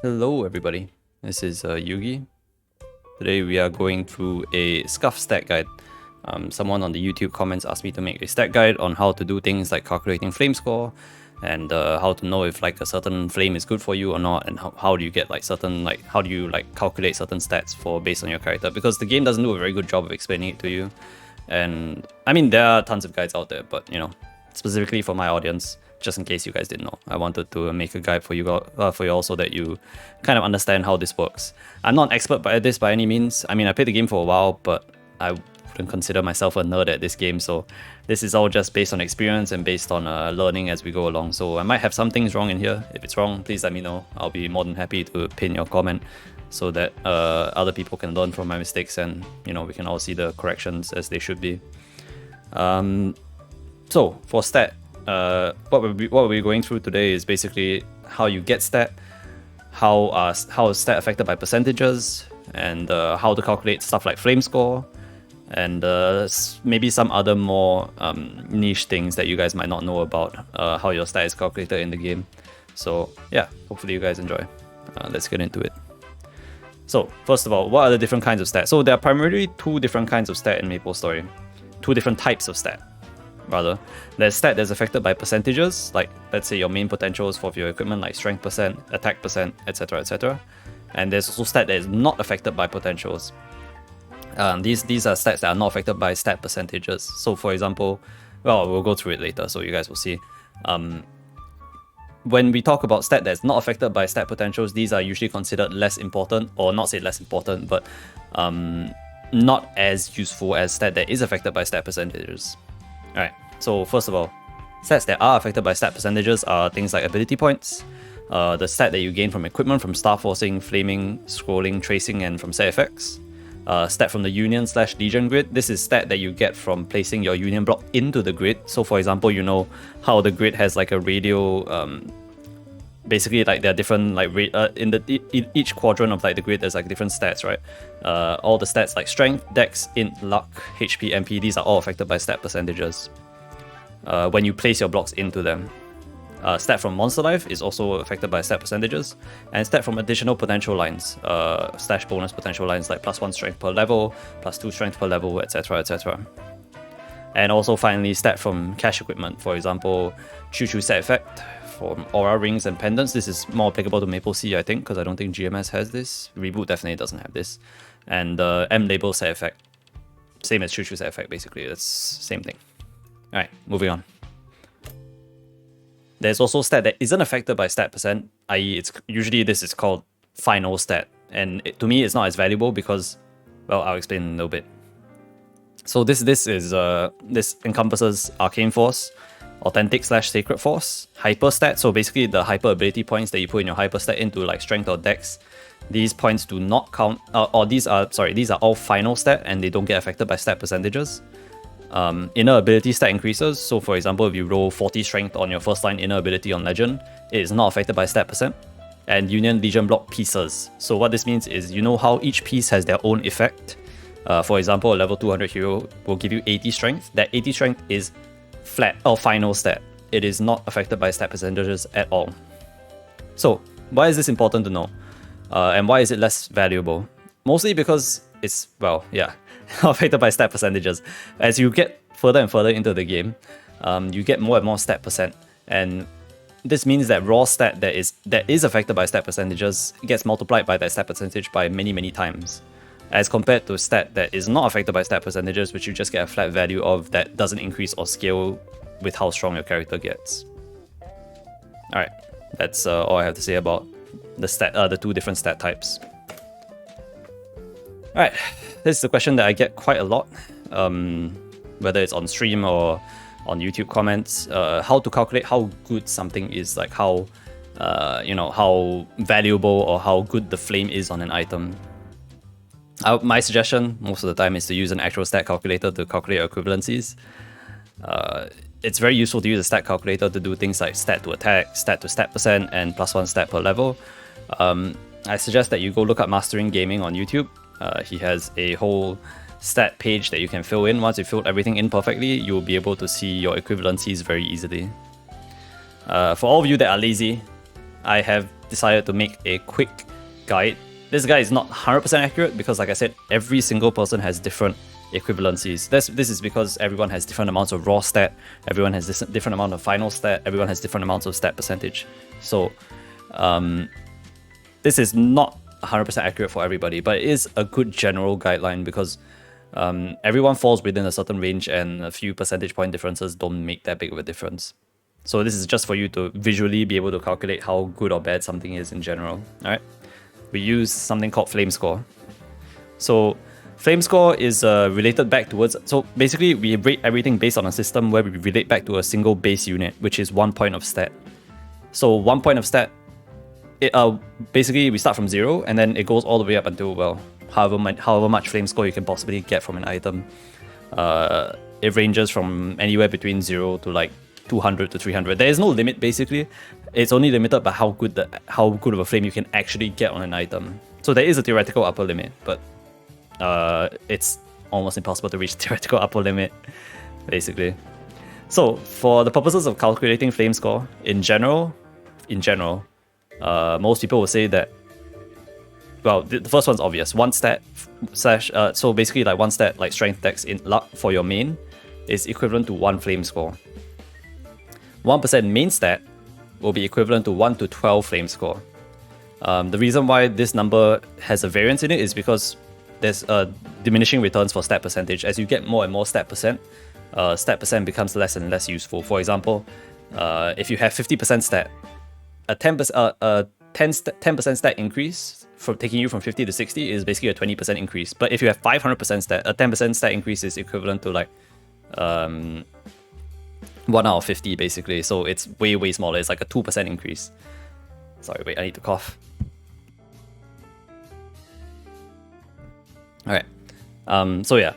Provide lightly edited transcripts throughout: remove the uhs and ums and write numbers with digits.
Hello everybody, this is Yugi. Today we are going through a Scuffed stat guide. Someone on the YouTube comments asked me to make a stat guide on how to do things like calculating flame score and how to know if like a certain flame is good for you or not, and how do you get like certain how do you like calculate certain stats for based on your character, because the game doesn't do a very good job of explaining it to you. And I mean, there are tons of guides out there, but you know, specifically for my audience, just in case you guys didn't know, I wanted to make a guide for you all so that you kind of understand how this works. I'm not an expert at this by any means. I mean, I played the game for a while, but I wouldn't consider myself a nerd at this game, so this is all just based on experience and based on learning as we go along. So I might have some things wrong in here. If it's wrong, please let me know. I'll be more than happy to pin your comment so that other people can learn from my mistakes, and you know, we can all see the corrections as they should be. So for stat, what we're going through today is basically how you get stat, how is stat affected by percentages, and how to calculate stuff like flame score, and maybe some other more niche things that you guys might not know about how your stat is calculated in the game. So yeah, hopefully you guys enjoy. Let's get into it. So first of all, what are the different kinds of stat? So there are primarily two different kinds of stat in Maplestory, two different types of stat. Rather, there's stat that's affected by percentages, like let's say your main potentials for your equipment, like strength percent, attack percent, etc., etc. And there's also stat that is not affected by potentials. These are stats that are not affected by stat percentages. So for example, well, we'll go through it later, so you guys will see. When we talk about stat that's not affected by stat potentials, these are usually considered less important, or not say less important, but not as useful as stat that is affected by stat percentages. Alright, so first of all, stats that are affected by stat percentages are things like ability points, the stat that you gain from equipment, from star forcing, flaming, scrolling, tracing, and from set effects. Stat from the Union/Legion grid. This is stat that you get from placing your Union block into the grid. So for example, you know how the grid has like a radial, basically like there are different like in each quadrant of like the grid there's like different stats, right? All the stats like strength, dex, int, luck, HP, MP, these are all affected by stat percentages when you place your blocks into them. Stat from monster life is also affected by stat percentages, and stat from additional potential lines, slash bonus potential lines like +1 strength per level, +2 strength per level, etc., etc. And also finally, stat from cash equipment, for example, Choo set effect from aura rings and pendants. This is more applicable to Maple Sea, I think, because I don't think GMS has this. Reboot definitely doesn't have this. And M label set effect, same as Choo set effect, basically. That's same thing. All right, moving on. There's also stat that isn't affected by stat percent, i.e. it's usually this is called final stat. And to me, it's not as valuable because, well, I'll explain in a little bit. So this encompasses Arcane Force, Authentic/Sacred Force, Hyper Stat. So basically the hyper ability points that you put in your Hyper Stat into like Strength or Dex. These points do not count, these are all final stat and they don't get affected by stat percentages. Inner ability stat increases. So for example, if you roll 40 strength on your first line inner ability on Legend, it is not affected by stat percent. And Union Legion block pieces. So what this means is, you know how each piece has their own effect. For example, a level 200 hero will give you 80 strength. That 80 strength is flat or final stat. It is not affected by stat percentages at all. So why is this important to know? And why is it less valuable? Mostly because it's, well, yeah, affected by stat percentages. As you get further and further into the game, you get more and more stat percent, and this means that raw stat that is affected by stat percentages gets multiplied by that stat percentage by many times, as compared to stat that is not affected by stat percentages, which you just get a flat value of that doesn't increase or scale with how strong your character gets. Alright, that's all I have to say about the two different stat types. Alright, this is a question that I get quite a lot, whether it's on stream or on YouTube comments, how to calculate how good something is, like how, how valuable or how good the flame is on an item. My suggestion most of the time is to use an actual stat calculator to calculate your equivalencies. It's very useful to use a stat calculator to do things like stat to attack, stat to stat percent, and +1 stat per level. I suggest that you go look up Mastering Gaming on YouTube. He has a whole stat page that you can fill in. Once you filled everything in perfectly, you'll be able to see your equivalencies very easily. For all of you that are lazy, I have decided to make a quick guide. This guide is not 100% accurate because, like I said, every single person has different equivalencies. This is because everyone has different amounts of raw stat, everyone has different amount of final stat, everyone has different amounts of stat percentage. So this is not 100% accurate for everybody, but it is a good general guideline because everyone falls within a certain range and a few percentage point differences don't make that big of a difference. So this is just for you to visually be able to calculate how good or bad something is in general. All right, we use something called flame score. So flame score is related back towards, so basically we rate everything based on a system where we relate back to a single base unit, which is 1 point of stat. So 1 point of stat, basically we start from 0 and then it goes all the way up until, well, however much flame score you can possibly get from an item. It ranges from anywhere between 0 to like 200 to 300. There is no limit basically. It's only limited by how good of a flame you can actually get on an item. So there is a theoretical upper limit, but it's almost impossible to reach the theoretical upper limit, basically. So for the purposes of calculating flame score, in general, most people will say that, well, the first one's obvious. One stat slash, so basically like one stat like strength, dex, in luck for your main is equivalent to 1 flame score. 1% main stat will be equivalent to 1 to 12 flame score. The reason why this number has a variance in it is because there's diminishing returns for stat percentage. As you get more and more stat percent becomes less and less useful. For example, if you have 50% stat, a 10% stat increase from taking you from 50 to 60 is basically a 20% increase. But if you have 500% stat, a 10% stat increase is equivalent to like 1 out of 50 basically. So it's way, way smaller. It's like a 2% increase. Sorry, wait, I need to cough. All right. So yeah,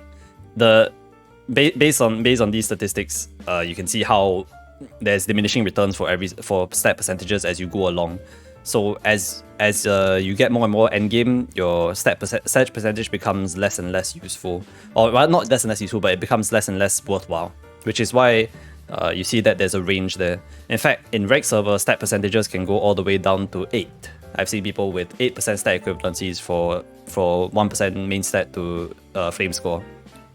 based on these statistics, you can see how there's diminishing returns for stat percentages as you go along. So as you get more and more endgame, your stat percentage becomes less and less useful, or well, not less and less useful, but it becomes less and less worthwhile. Which is why you see that there's a range there. In fact, in reg server, stat percentages can go all the way down to 8. I've seen people with 8% stat equivalencies for 1% main stat to flame score.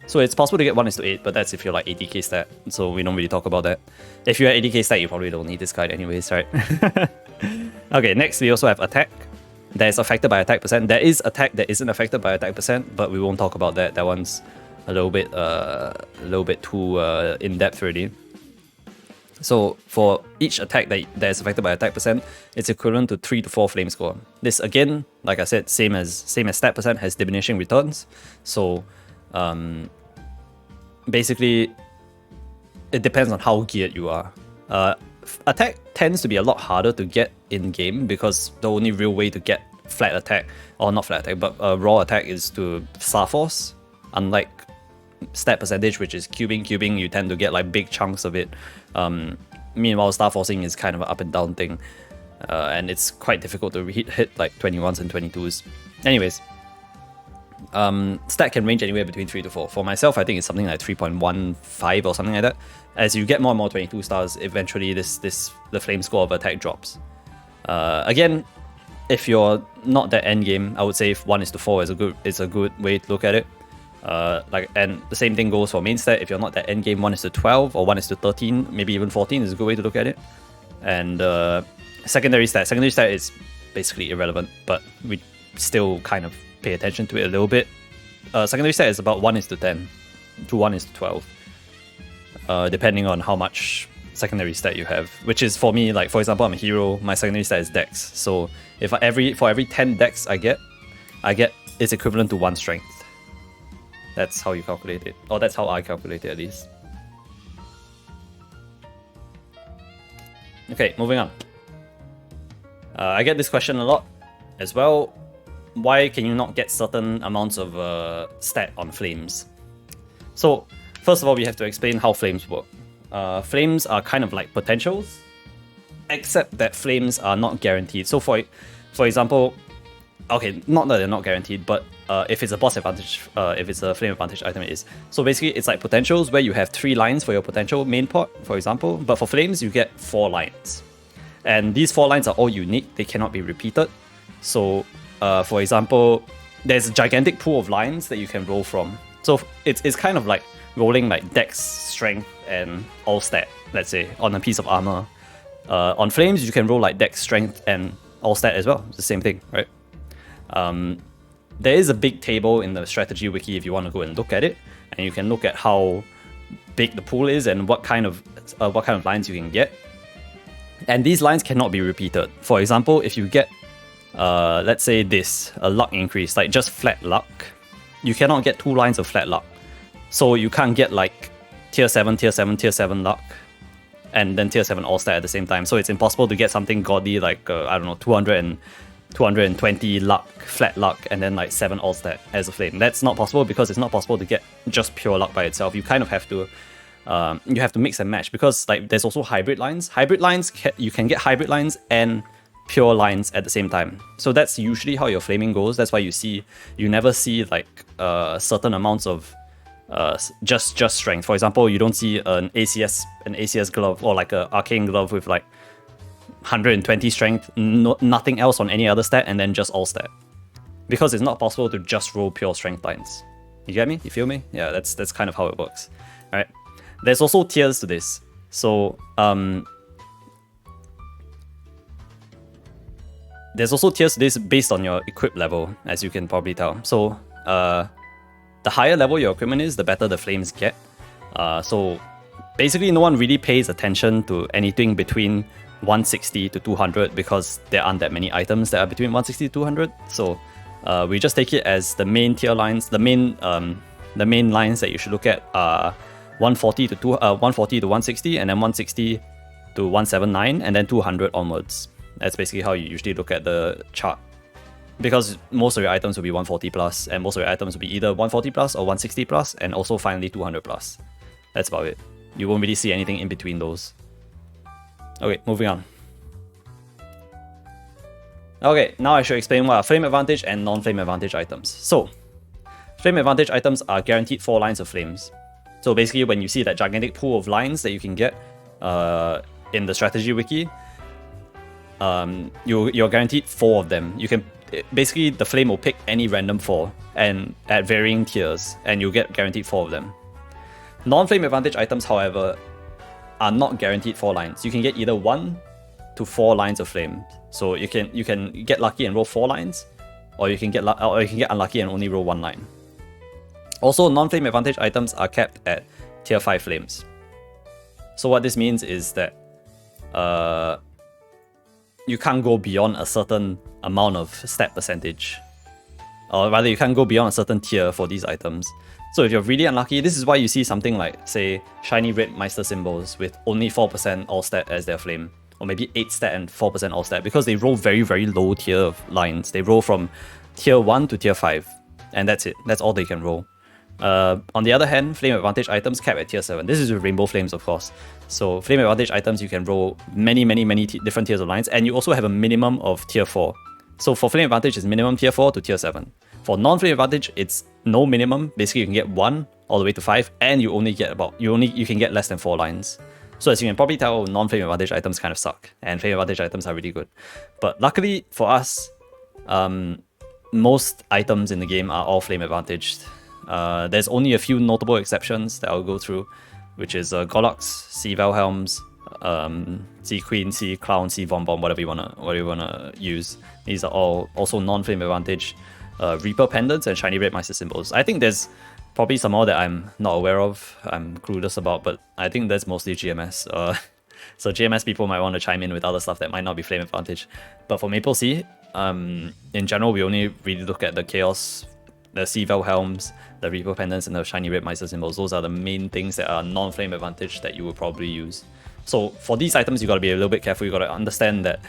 So it's possible to get 1:8, but that's if you're like 80k stat, so we don't really talk about that. If you're at 80k stat, you probably don't need this guide anyways, right? Okay, next we also have attack. That is affected by attack percent. There is attack that isn't affected by attack percent, but we won't talk about that. That one's a little bit too in-depth already. So for each attack that is affected by attack percent, it's equivalent to 3 to 4 flame score. This again, like I said, same as stat percent, has diminishing returns. So basically, it depends on how geared you are. Attack tends to be a lot harder to get in game because the only real way to get flat attack, or not flat attack, but raw attack is to star force. Unlike stat percentage, which is cubing, you tend to get like big chunks of it. Meanwhile, star forcing is kind of an up and down thing, and it's quite difficult to hit like 21s and 22s. Anyways, stat can range anywhere between 3 to 4. For myself, I think it's something like 3.15 or something like that. As you get more and more 22 stars, eventually the flame score of attack drops. Again, if you're not that end game, I would say if 1:4 is a good way to look at it. And the same thing goes for main stat. If you're not that end game, 1:12 or 1:13, maybe even 14 is a good way to look at it. And secondary stat is basically irrelevant, but we still kind of pay attention to it a little bit. Secondary stat is about 1:10 to 1:12, depending on how much secondary stat you have. Which is for me, like for example, I'm a hero. My secondary stat is dex. So if for every 10 dex I get it's equivalent to 1 strength. That's how you calculate it, or that's how I calculate it at least. Okay, moving on. I get this question a lot as well. Why can you not get certain amounts of stat on flames? So first of all, we have to explain how flames work. Flames are kind of like potentials, except that flames are not guaranteed. So for example, okay, not that they're not guaranteed, but if it's a boss advantage, if it's a flame advantage item, it is. So basically, it's like potentials where you have 3 lines for your potential main pot, for example. But for flames, you get 4 lines. And these 4 lines are all unique, they cannot be repeated. So, for example, there's a gigantic pool of lines that you can roll from. So it's kind of like rolling like Dex, Strength, and all stat, let's say, on a piece of armor. On Flames, you can roll like Dex, Strength, and all stat as well. It's the same thing, right? There is a big table in the strategy wiki if you want to go and look at it, and you can look at how big the pool is and what kind of lines you can get. And these lines cannot be repeated. For example, if you get, let's say this, a luck increase, like just flat luck, you cannot get 2 lines of flat luck. So you can't get like tier 7, tier 7, tier 7 luck, and then tier 7 all stat at the same time. So it's impossible to get something godly like, I don't know, 220 luck, flat luck, and then like 7 all stat as a flame. That's not possible because it's not possible to get just pure luck by itself. You kind of have to, you have to mix and match, because like there's also hybrid lines. Hybrid lines, you can get hybrid lines and pure lines at the same time. So that's usually how your flaming goes. That's why you never see like certain amounts of just strength. For example, you don't see an ACS glove or like an arcane glove with like 120 strength, nothing else on any other stat, and then just all stat, because it's not possible to just roll pure strength lines. You get me? You feel me? Yeah, that's kind of how it works. All right. There's also tiers to this. So there's also tiers to this based on your equip level, as you can probably tell. So the higher level your equipment is, the better the flames get. So basically, no one really pays attention to anything between 160 to 200 because there aren't that many items that are between 160 to 200. So we just take it as the main tier lines. The main lines that you should look at are 140 to 160, and then 160 to 179, and then 200 onwards. That's basically how you usually look at the chart, because most of your items will be 140 plus, and most of your items will be either 140 plus or 160 plus, and also finally 200 plus. That's about it. You won't really see anything in between those. Okay, moving on. Okay, now I should explain what are flame advantage and non-flame advantage items. So, flame advantage items are guaranteed 4 lines of flames. So basically, when you see that gigantic pool of lines that you can get in the strategy wiki, you're guaranteed 4 of them. You can basically, the flame will pick any random 4 and at varying tiers, and you'll get guaranteed 4 of them. Non-flame advantage items, however, are not guaranteed 4 lines. You can get either 1 to 4 lines of flame. So you can get lucky and roll 4 lines, or you can get unlucky and only roll 1 line. Also, non-flame advantage items are capped at tier 5 flames. So what this means is that you can't go beyond a certain amount of stat percentage, or rather, you can't go beyond a certain tier for these items. So if you're really unlucky, this is why you see something like, say, shiny red Meister symbols with only 4% all stat as their flame, or maybe 8 stat and 4% all stat, because they roll very, very low tier of lines. They roll from tier 1 to tier 5, and that's it. That's all they can roll. On the other hand, flame advantage items cap at tier 7. This is with rainbow flames, of course. So flame advantage items, you can roll many different tiers of lines, and you also have a minimum of tier 4. So for flame advantage, it's minimum tier 4 to tier 7. For non-flame advantage, it's no minimum. Basically, you can get 1 all the way to 5, and you can get less than 4 lines. So as you can probably tell, non-flame advantage items kind of suck, and flame advantage items are really good. But luckily for us, most items in the game are all flame advantaged. There's only a few notable exceptions that I'll go through, which is Gorloks, Sea Valhelms, Sea Queen, Sea Clown, Sea Von Bomb, whatever you wanna use. These are all also non-flame advantage. Reaper pendants and shiny red Meister symbols. I think there's probably some more that I'm not aware of, I'm clueless about, but I think that's mostly GMS. So GMS people might want to chime in with other stuff that might not be flame advantage. But for Maple Sea, in general, we only really look at the Chaos, the Sea Valhelms, the Reaper pendants, and the shiny red Meister symbols. Those are the main things that are non-flame advantage that you will probably use. So for these items, you gotta be a little bit careful. You gotta understand that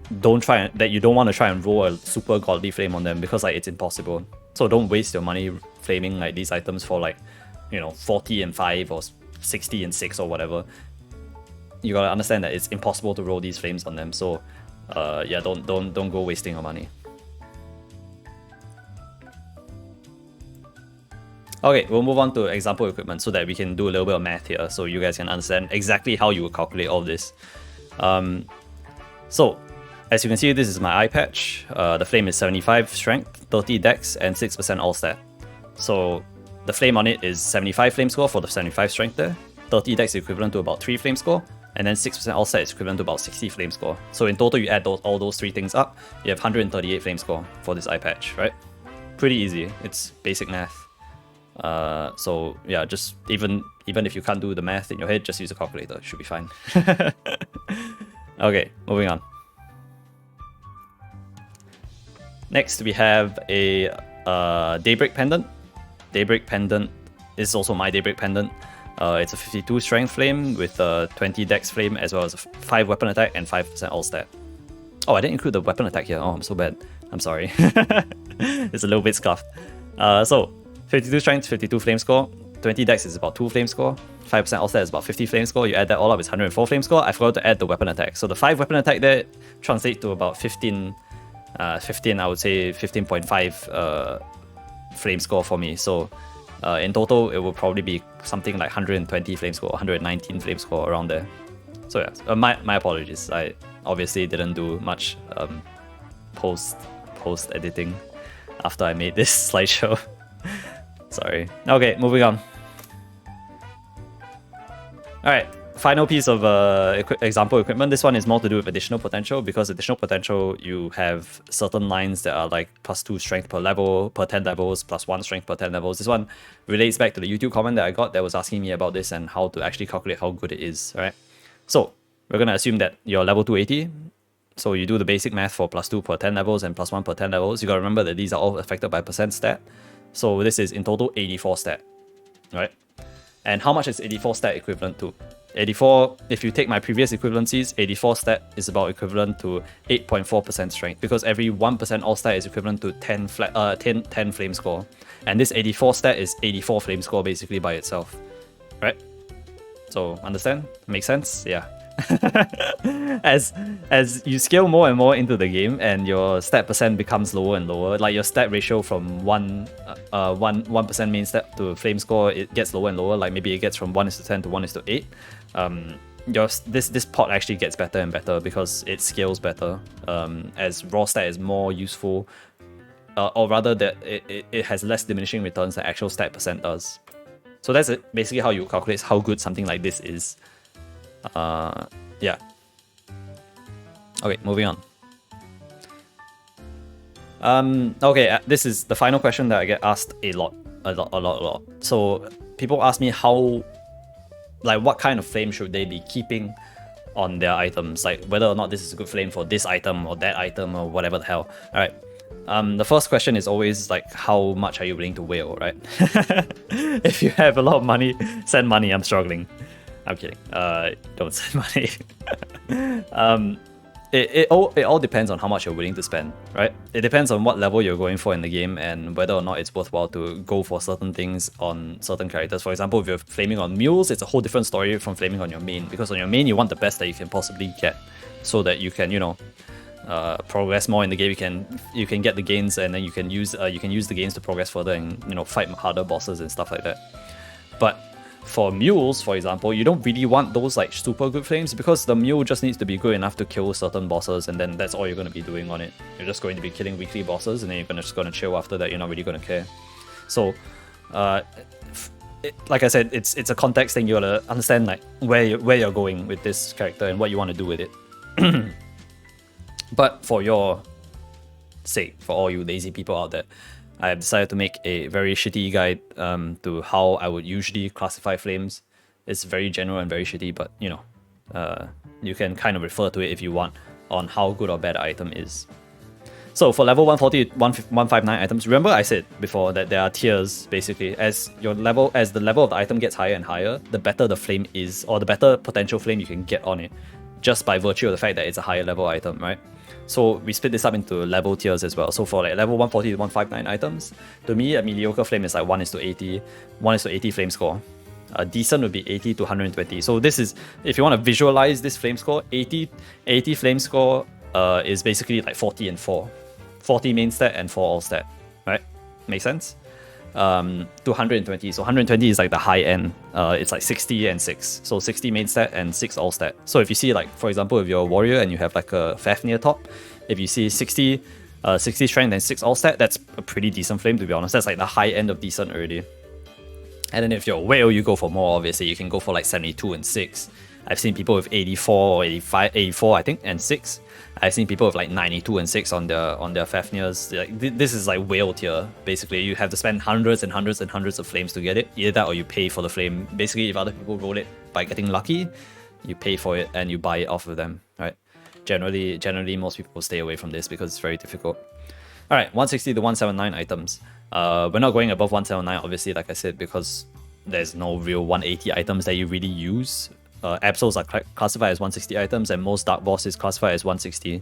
you don't want to try and roll a super godly flame on them, because like it's impossible. So don't waste your money flaming like these items for like, 40 and 5 or 60 and 6 or whatever. You gotta understand that it's impossible to roll these flames on them. So yeah, don't go wasting your money. Okay, we'll move on to example equipment so that we can do a little bit of math here, so you guys can understand exactly how you will calculate all this. So, as you can see, this is my eye patch. The flame is 75 strength, 30 dex, and 6% all stat. So, the flame on it is 75 flame score for the 75 strength there, 30 dex is equivalent to about 3 flame score, and then 6% all stat is equivalent to about 60 flame score. So in total, you add all those three things up, you have 138 flame score for this eye patch, right? Pretty easy. It's basic math. So yeah, just even if you can't do the math in your head, just use a calculator. It should be fine. Okay, moving on. Next, we have a Daybreak Pendant. Daybreak Pendant is also my Daybreak Pendant. It's a 52 strength flame with a 20 dex flame, as well as a 5 weapon attack and 5% all stat. Oh, I didn't include the weapon attack here. Oh, I'm so bad. I'm sorry. It's a little bit scuffed. So 52 strength, 52 flame score, 20 dex is about 2 flame score, 5% all stat is about 50 flame score. You add that all up, it's 104 flame score. I forgot to add the weapon attack. So the 5 weapon attack there translates to about 15, I would say 15.5 flame score for me. So in total, it will probably be something like 120 flame score, 119 flame score, around there. So yeah, my apologies. I obviously didn't do much post editing after I made this slideshow. Sorry. Okay, moving on. Alright, final piece of example equipment. This one is more to do with additional potential, because additional potential, you have certain lines that are like +2 strength per level, per 10 levels, +1 strength per 10 levels. This one relates back to the YouTube comment that I got that was asking me about this and how to actually calculate how good it is, right? So we're going to assume that you're level 280. So you do the basic math for +2 per 10 levels and +1 per 10 levels. You got to remember that these are all affected by percent stat. So this is in total 84 stat, right? And how much is 84 stat equivalent to? 84, if you take my previous equivalencies, 84 stat is about equivalent to 8.4% strength, because every 1% all stat is equivalent to 10 flame score. And this 84 stat is 84 flame score basically by itself, right? So understand? Make sense? Yeah. as you scale more and more into the game and your stat percent becomes lower and lower, like your stat ratio from 1% main stat to flame score, it gets lower and lower. Like maybe it gets from 1:10 to 1:8. This pot actually gets better and better because it scales better as raw stat is more useful, or rather that it has less diminishing returns than actual stat percent does. So that's it. Basically how you calculate how good something like this is. Yeah. Okay, moving on. Okay, this is the final question that I get asked a lot. So people ask me what kind of flame should they be keeping on their items, like whether or not this is a good flame for this item or that item or whatever the hell. All right. The first question is always like, how much are you willing to whale, right? If you have a lot of money, send money. I'm struggling. I'm kidding. Don't send money. It all depends on how much you're willing to spend, right? It depends on what level you're going for in the game and whether or not it's worthwhile to go for certain things on certain characters. For example, if you're flaming on mules, it's a whole different story from flaming on your main, because on your main you want the best that you can possibly get, so that you can, progress more in the game. You can get the gains, and then you can use the gains to progress further and fight harder bosses and stuff like that. But for mules, for example, you don't really want those like super good flames, because the mule just needs to be good enough to kill certain bosses, and then that's all you're going to be doing on it. You're just going to be killing weekly bosses, and then you're just going to chill after that. You're not really going to care. So, like I said, it's a context thing. You gotta understand like where you're going with this character and what you want to do with it. But for your sake, for all you lazy people out there, I have decided to make a very shitty guide to how I would usually classify flames. It's very general and very shitty, but you can kind of refer to it if you want on how good or bad an item is. So for level 140, 159 items, remember I said before that there are tiers basically. As the level of the item gets higher and higher, the better the flame is, or the better potential flame you can get on it, just by virtue of the fact that it's a higher level item, right? So we split this up into level tiers as well. So for like level 140 to 159 items, to me a mediocre flame is like 1:80, 1:80 flame score. A decent would be 80 to 120. So this is, if you want to visualize this flame score, 80 flame score is basically like 40 and 4. 40 main stat and 4 all stat, right? Make sense? to 120. So 120 is like the high end. It's like 60 and 6. So 60 main stat and 6 all stat. So if you see, like, for example, if you're a warrior and you have like a Fafnir top, if you see 60 strength and 6 all stat, that's a pretty decent flame, to be honest. That's like the high end of decent already. And then if you're a whale, you go for more, obviously. You can go for like 72 and 6. I've seen people with 84 or 85, 84, I think, and 6. I've seen people with like 92 and 6 on their Fafnirs. Like, this is like whale tier, basically. You have to spend hundreds and hundreds and hundreds of flames to get it. Either that or you pay for the flame. Basically, if other people roll it by getting lucky, you pay for it and you buy it off of them, right? Generally, most people stay away from this because it's very difficult. Alright, 160 to 179 items. We're not going above 179, obviously, like I said, because there's no real 180 items that you really use. Absols are classified as 160 items, and most Dark Boss is classified as 160.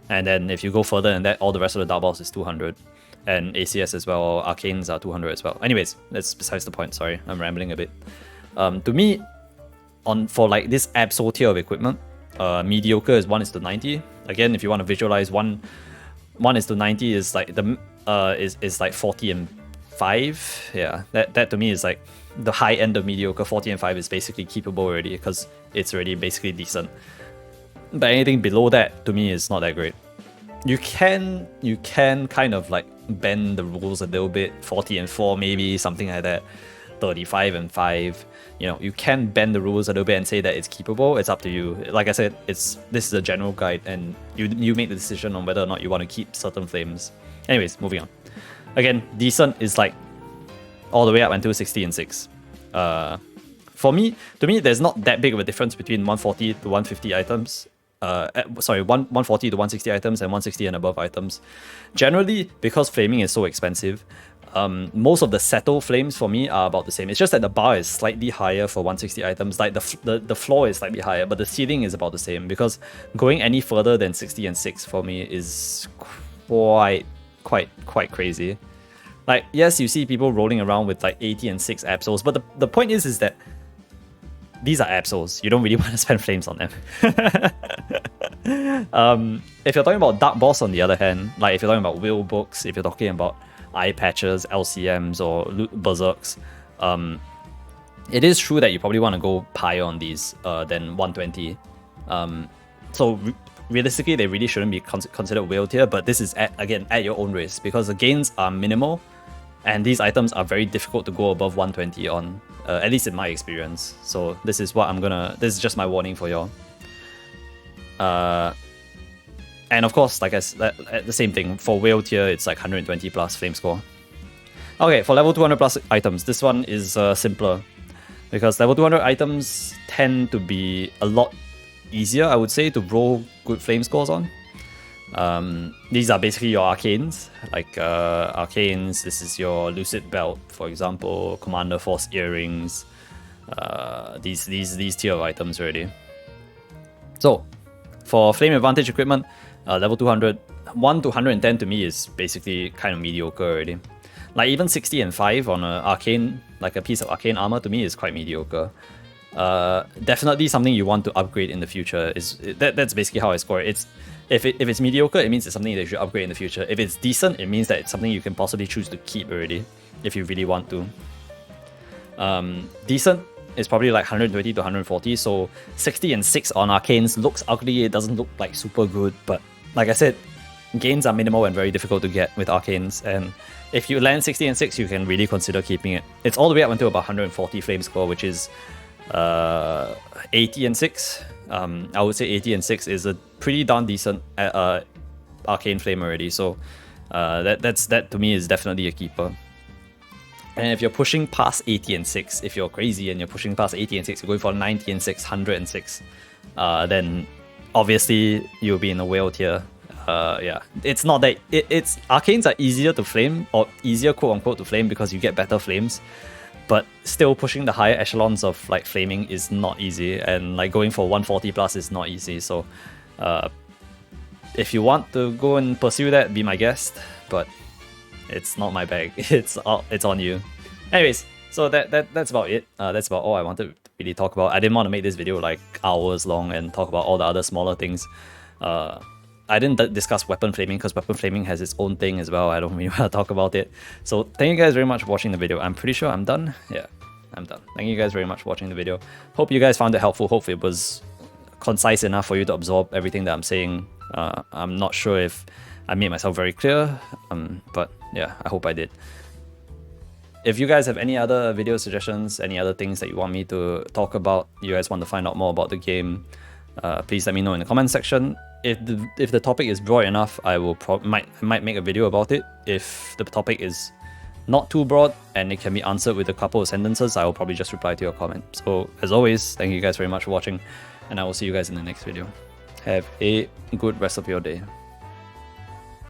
And then if you go further than that, all the rest of the Dark Boss is 200. And ACS as well, Arcanes are 200 as well. Anyways, that's besides the point, sorry, I'm rambling a bit. To me, for like this Absol tier of equipment, mediocre is 1:90. Again, if you want to visualize 1:90 is like the is like 40 and 5. Yeah, that to me is like the high end of mediocre. 40 and 5 is basically keepable already because it's already basically decent. But anything below that to me is not that great. You can kind of like bend the rules a little bit. 40 and 4 maybe, something like that. 35 and 5. You know, you can bend the rules a little bit and say that it's keepable. It's up to you. Like I said, this is a general guide, and you make the decision on whether or not you want to keep certain flames. Anyways, moving on. Again, decent is like all the way up until 60 and 6. To me, there's not that big of a difference between 140 to 150 items. 140 to 160 items and 160 and above items. Generally, because flaming is so expensive, most of the settle flames for me are about the same. It's just that the bar is slightly higher for 160 items. Like the floor is slightly higher, but the ceiling is about the same, because going any further than 60 and 6 for me is quite crazy. Like, yes, you see people rolling around with like 80 and 6 Absols, but the point is that these are Absols. You don't really want to spend flames on them. If you're talking about Dark Boss, on the other hand, like if you're talking about Will Books, if you're talking about Eye Patches, LCMs, or Berserks, it is true that you probably want to go higher on these than 120. Realistically, they really shouldn't be considered whale tier, but this is, at your own risk, because the gains are minimal, and these items are very difficult to go above 120 on, at least in my experience. So this is this is just my warning for y'all. And of course, like I said, the same thing, for whale tier, it's like 120 plus flame score. Okay, for level 200 plus items, this one is simpler, because level 200 items tend to be a lot easier, I would say, to roll good flame scores on. These are basically your arcanes, like arcanes. This is your Lucid Belt, for example, Commander Force Earrings. These tier of items already. So for flame advantage equipment, level 200, 1 to 110 to me is basically kind of mediocre already. Like even 60 and 5 on an arcane, like a piece of arcane armor, to me is quite mediocre. Definitely something you want to upgrade in the future. That's basically how I score it. If it's mediocre, it means it's something that you should upgrade in the future. If it's decent, it means that it's something you can possibly choose to keep already, if you really want to. Decent is probably like 120 to 140, so 60 and 6 on arcanes looks ugly. It doesn't look like super good, but like I said, gains are minimal and very difficult to get with arcanes, and if you land 60 and 6, you can really consider keeping it. It's all the way up until about 140 flame score, which is 80 and 6. I would say 80 and 6 is a pretty darn decent arcane flame already, so that to me is definitely a keeper. And if you're pushing past 80 and 6, if you're crazy and you're pushing past 80 and 6, you're going for 90 and 6, 100 and 6, then obviously you'll be in the whale tier. Yeah, it's not that it's arcanes are easier to flame, or easier quote unquote to flame, because you get better flames. But still, pushing the higher echelons of like flaming is not easy, and like going for 140 plus is not easy. So if you want to go and pursue that, be my guest, but it's not my bag. It's on you. Anyways, so that's about it. That's about all I wanted to really talk about. I didn't want to make this video like hours long and talk about all the other smaller things. I didn't discuss weapon flaming because weapon flaming has its own thing as well. I don't really want to talk about it. So thank you guys very much for watching the video. I'm pretty sure I'm done. Yeah, I'm done. Thank you guys very much for watching the video. Hope you guys found it helpful. Hopefully it was concise enough for you to absorb everything that I'm saying. I'm not sure if I made myself very clear, but yeah, I hope I did. If you guys have any other video suggestions, any other things that you want me to talk about, you guys want to find out more about the game, please let me know in the comment section. If the topic is broad enough, I will might make a video about it. If the topic is not too broad and it can be answered with a couple of sentences, I will probably just reply to your comment. So as always, thank you guys very much for watching, and I will see you guys in the next video. Have a good rest of your day.